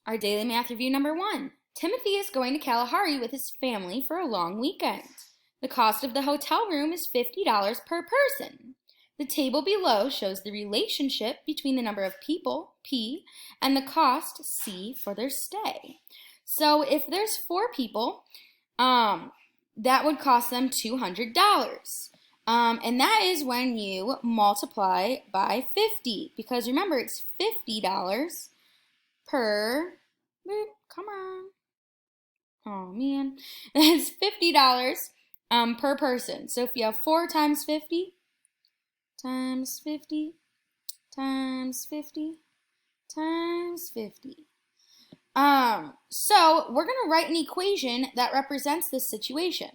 Our daily math review number 1. Timothy is going to Kalahari with his family for a long weekend. The cost of the hotel room is $50 per person. The table below shows the relationship between the number of people, P, and the cost, C, for their stay. So if there's 4 people, that would cost them $200. And that is when you multiply by 50, because remember, it's $50 per, come on, oh man, it's $50 per person. So if you have 4 times 50 times 50 times 50 times 50. So we're going to write an equation that represents this situation.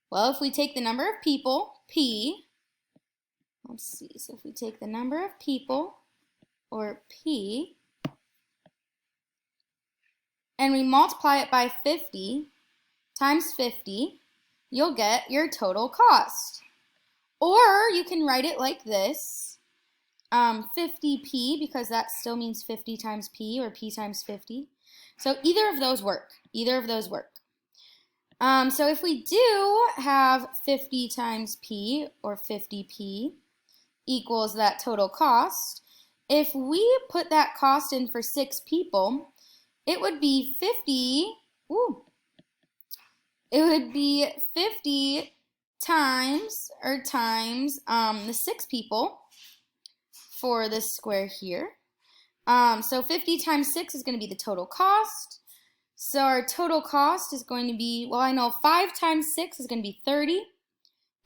Well, if we take the number of people, P, let's see, so if we take the number of people, or P, and we multiply it by 50 times 50, you'll get your total cost. Or you can write it like this, 50p, because that still means 50 times p, or p times 50. So either of those work. Either of those work. So if we do have 50 times p, or 50p, equals that total cost, if we put that cost in for 6 people, it would be 50, it would be 50 times the 6 people for this square here. So 50 times 6 is going to be the total cost. So our total cost is going to be, well, I know 5 times 6 is going to be 30,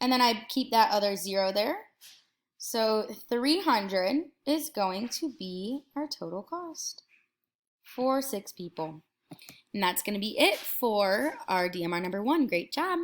and then I keep that other 0 there. So 300 is going to be our total cost for 6 people. And that's going to be it for our DMR number 1. Great job.